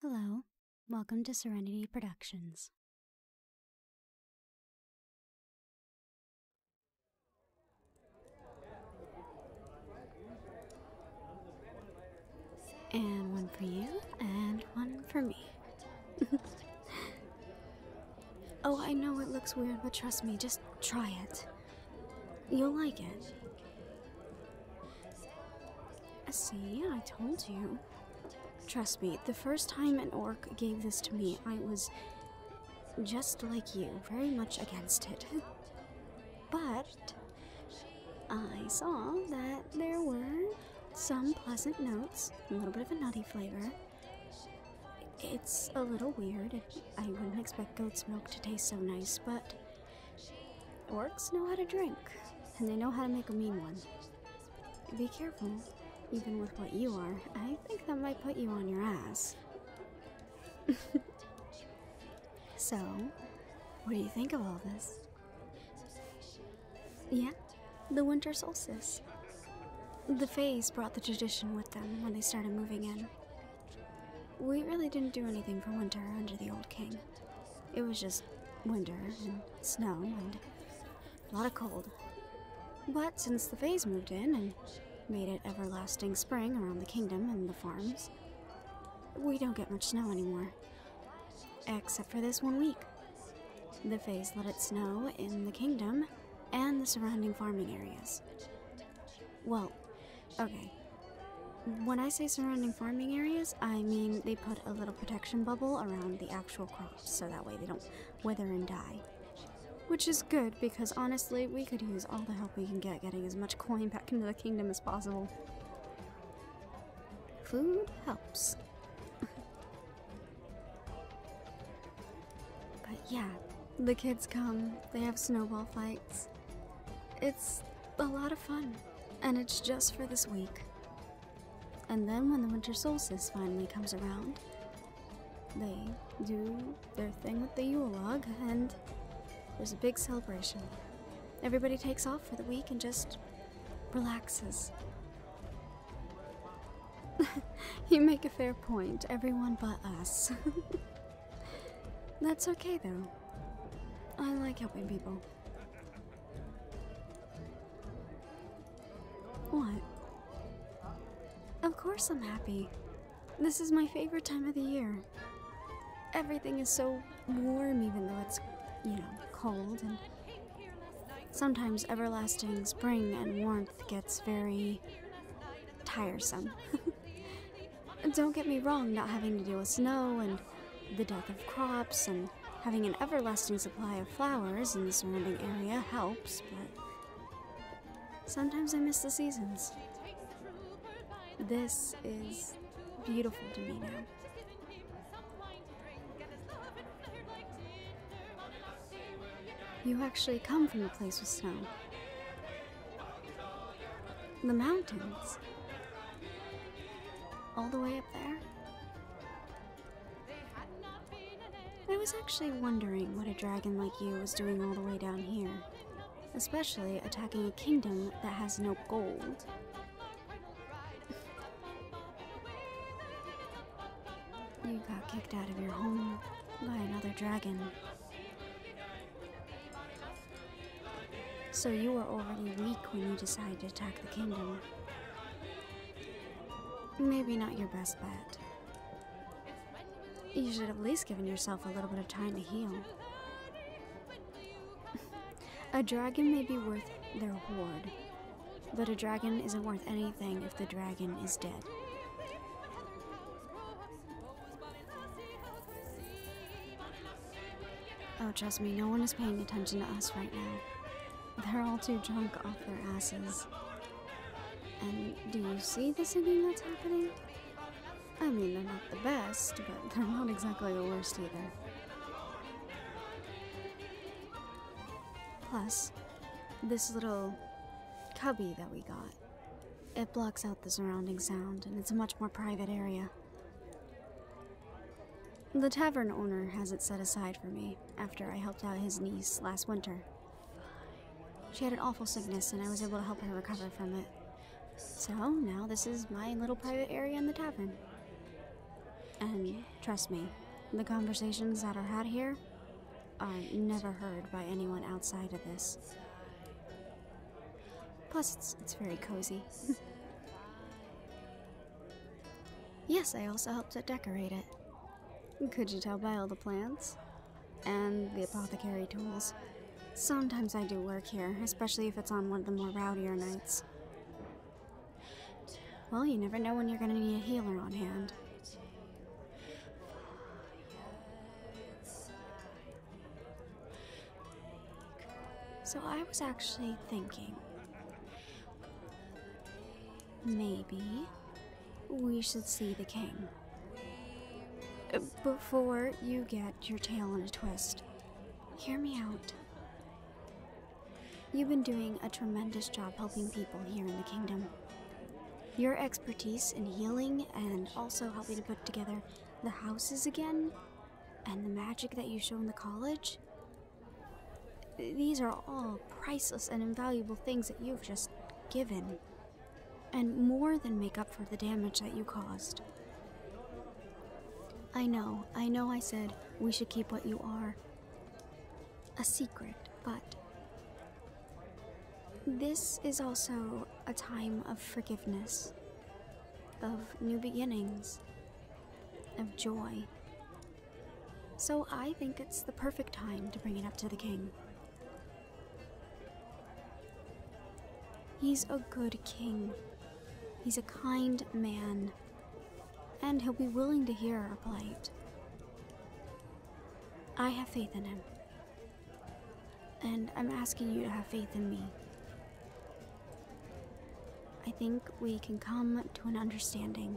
Hello, welcome to Serenity Productions. And one for you, and one for me. Oh, I know it looks weird, but trust me, just try it. You'll like it. See, I told you. Trust me, the first time an orc gave this to me, I was just like you, very much against it. But I saw that there were some pleasant notes, a little bit of a nutty flavor. It's a little weird. I wouldn't expect goat's milk to taste so nice, but orcs know how to drink, and they know how to make a mean one. Be careful. Even with what you are, I think that might put you on your ass. So, what do you think of all this? Yeah, the winter solstice. The Fays brought the tradition with them when they started moving in. We really didn't do anything for winter under the old king. It was just winter and snow and a lot of cold. But since the Fays moved in and made it everlasting spring around the kingdom and the farms, we don't get much snow anymore. Except for this 1 week. The Fays let it snow in the kingdom and the surrounding farming areas. Well, okay. When I say surrounding farming areas, I mean they put a little protection bubble around the actual crops so that way they don't wither and die. Which is good, because honestly, we could use all the help we can get getting as much coin back into the kingdom as possible. Food helps. But yeah, the kids come, they have snowball fights. It's a lot of fun, and it's just for this week. And then when the winter solstice finally comes around, they do their thing with the Yule log, and there's a big celebration. Everybody takes off for the week and just relaxes. You make a fair point, everyone but us. That's okay though. I like helping people. What? Of course I'm happy. This is my favorite time of the year. Everything is so warm even though it's, you know, cold, and sometimes everlasting spring and warmth gets very tiresome. Don't get me wrong, not having to deal with snow and the death of crops and having an everlasting supply of flowers in the surrounding area helps, but sometimes I miss the seasons. This is beautiful to me now. You actually come from a place with snow. The mountains. All the way up there. I was actually wondering what a dragon like you was doing all the way down here. Especially attacking a kingdom that has no gold. You got kicked out of your home by another dragon. So you were already weak when you decided to attack the kingdom. Maybe not your best bet. You should have at least given yourself a little bit of time to heal. A dragon may be worth their hoard, but a dragon isn't worth anything if the dragon is dead. Oh, trust me, no one is paying attention to us right now. They're all too drunk off their asses. And do you see the singing that's happening? I mean, they're not the best, but they're not exactly the worst either. Plus, this little cubby that we got, it blocks out the surrounding sound, and it's a much more private area. The tavern owner has it set aside for me after I helped out his niece last winter. She had an awful sickness, and I was able to help her recover from it. So now this is my little private area in the tavern. And trust me, the conversations that are had here are never heard by anyone outside of this. Plus, it's very cozy. Yes, I also helped to decorate it. Could you tell by all the plants? And the apothecary tools. Sometimes I do work here, especially if it's on one of the more rowdier nights. Well, you never know when you're gonna need a healer on hand. So I was actually thinking, maybe we should see the king. Before you get your tail in a twist, hear me out. You've been doing a tremendous job helping people here in the kingdom. Your expertise in healing and also helping to put together the houses again, and the magic that you show in the college, these are all priceless and invaluable things that you've just given, and more than make up for the damage that you caused. I know I said we should keep what you are a secret, but this is also a time of forgiveness, of new beginnings, of joy. So I think it's the perfect time to bring it up to the king. He's a good king. He's a kind man. And he'll be willing to hear our plight. I have faith in him. And I'm asking you to have faith in me. I think we can come to an understanding.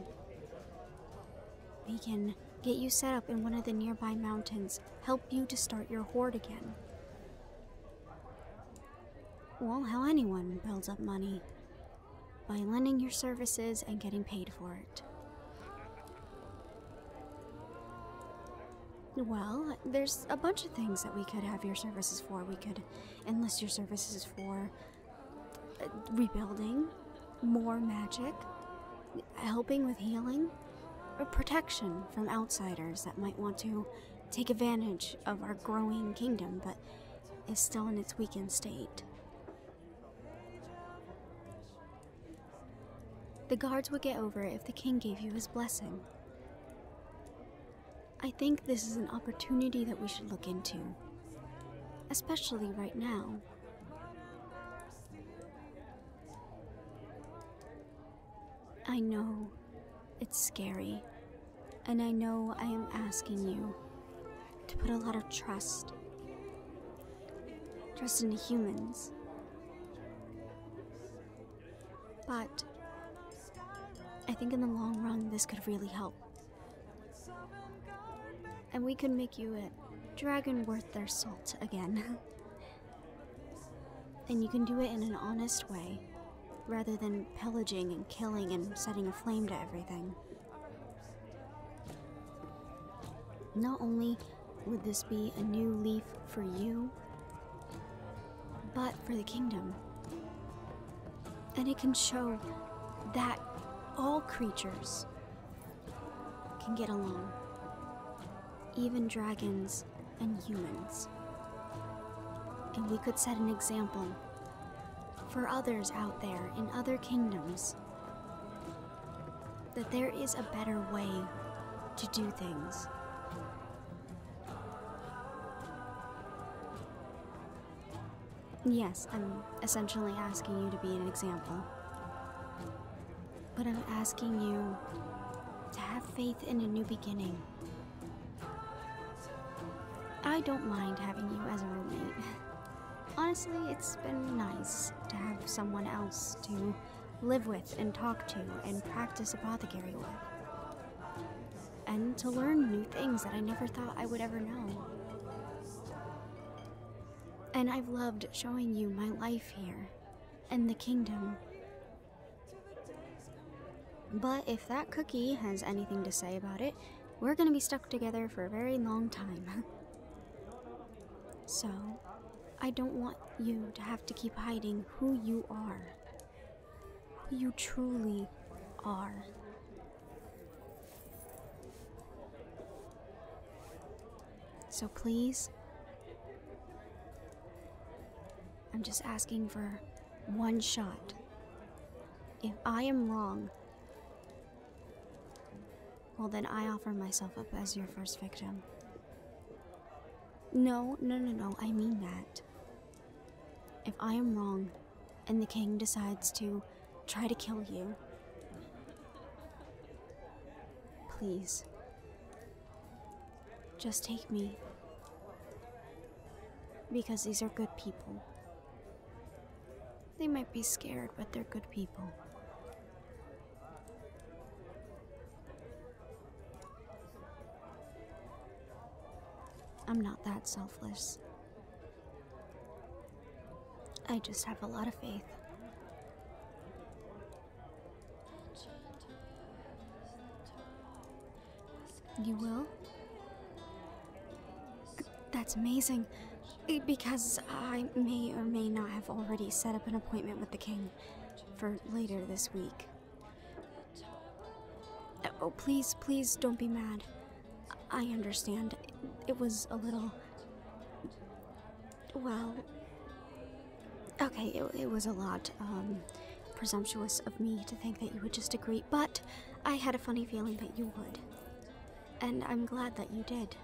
We can get you set up in one of the nearby mountains, help you to start your hoard again. Well, how anyone builds up money. By lending your services and getting paid for it. Well, there's a bunch of things that we could have your services for. We could enlist your services for rebuilding, more magic, helping with healing, or protection from outsiders that might want to take advantage of our growing kingdom, but is still in its weakened state. The guards would get over it if the king gave you his blessing. I think this is an opportunity that we should look into, especially right now. I know it's scary, and I know I am asking you to put a lot of trust into humans. But I think in the long run this could really help. And we could make you a dragon worth their salt again. And you can do it in an honest way, rather than pillaging and killing and setting a flame to everything. Not only would this be a new leaf for you, but for the kingdom. And it can show that all creatures can get along. Even dragons and humans. And we could set an example for others out there in other kingdoms that there is a better way to do things. Yes, I'm essentially asking you to be an example. But I'm asking you to have faith in a new beginning. I don't mind having you as a roommate. Honestly, it's been nice to have someone else to live with and talk to and practice apothecary with. And to learn new things that I never thought I would ever know. And I've loved showing you my life here and the kingdom. But if that cookie has anything to say about it, we're gonna be stuck together for a very long time. So, I don't want you to have to keep hiding who you are. Who you truly are. So please, I'm just asking for one shot. If I am wrong, well then I offer myself up as your first victim. No, I mean that. If I am wrong, and the king decides to try to kill you, please, just take me. Because these are good people. They might be scared, but they're good people. I'm not that selfless. I just have a lot of faith. You will? That's amazing. Because I may or may not have already set up an appointment with the king for later this week. Oh, please don't be mad. I understand. It was a little... well... okay, it was a lot, presumptuous of me to think that you would just agree, but I had a funny feeling that you would. And I'm glad that you did.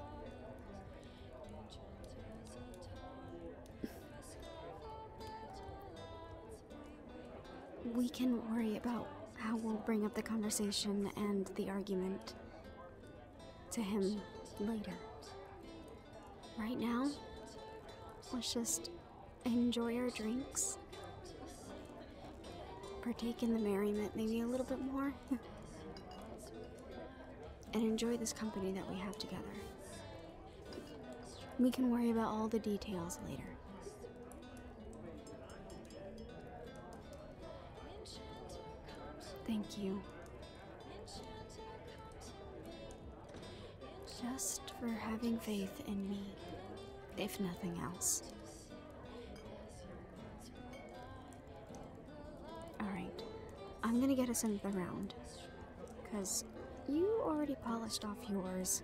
We can worry about how we'll bring up the conversation and the argument to him later. Right now, let's just enjoy our drinks, partake in the merriment maybe a little bit more, and enjoy this company that we have together. We can worry about all the details later. Thank you. Just for having faith in me, if nothing else. Alright, I'm gonna get us into the round, because you already polished off yours,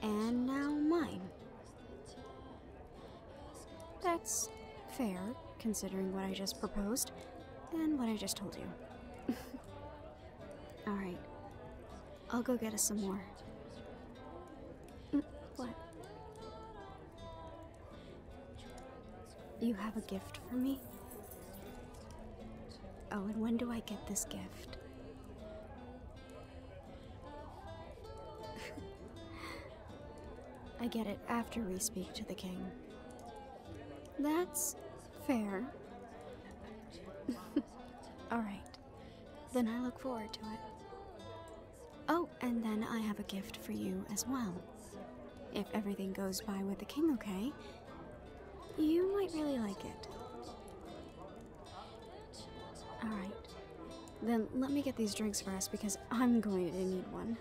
and now mine. That's fair, considering what I just proposed, and what I just told you. Alright, I'll go get us some more. What? You have a gift for me? Oh, and when do I get this gift? I get it after we speak to the king. That's fair. Alright, then I look forward to it. Oh, and then I have a gift for you as well. If everything goes by with the king okay, you might really like it. Alright, then let me get these drinks for us because I'm going to need one.